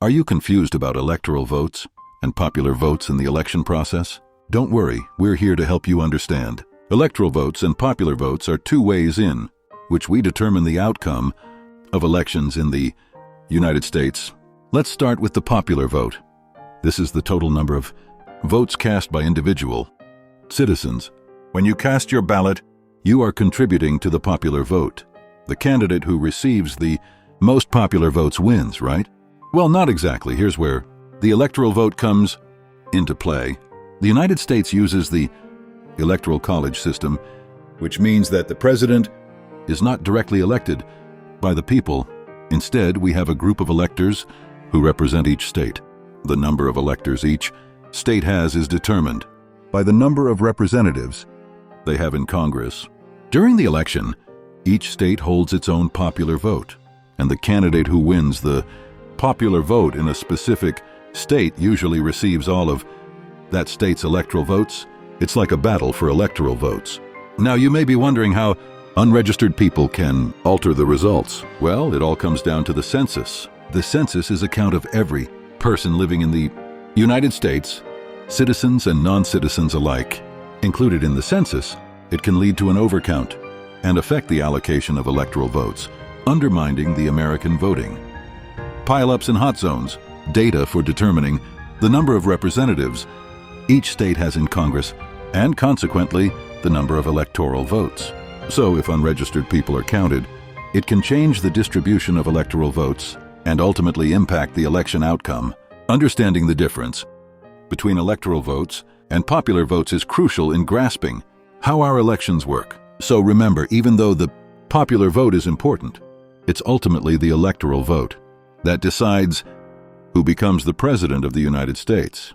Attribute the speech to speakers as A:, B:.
A: Are you confused about electoral votes and popular votes in the election process? Don't worry, we're here to help you understand. Electoral votes and popular votes are two ways in which we determine the outcome of elections in the United States. Let's start with the popular vote. This is the total number of votes cast by individual citizens. When you cast your ballot, you are contributing to the popular vote. The candidate who receives the most popular votes wins, right? Well, not exactly. Here's where the electoral vote comes into play. The United States uses the Electoral college system, which means that the president is not directly elected by the people. Instead, we have a group of electors who represent each state. The number of electors each state has is determined by the number of representatives they have in Congress. During the election, each state holds its own popular vote, and the candidate who wins the popular vote in a specific state usually receives all of that state's electoral votes. It's like a battle for electoral votes. Now, you may be wondering how unregistered people can alter the results. Well, it all comes down to the census. The census is a count of every person living in the United States, citizens and non-citizens alike. Included in the census, it can lead to an overcount and affect the allocation of electoral votes, undermining the American voting. Pile-ups and hot zones, data for determining the number of representatives each state has in Congress, and consequently, the number of electoral votes. So if unregistered people are counted, it can change the distribution of electoral votes and ultimately impact the election outcome. Understanding the difference between electoral votes and popular votes is crucial in grasping how our elections work. So remember, even though the popular vote is important, it's ultimately the electoral vote that decides who becomes the President of the United States.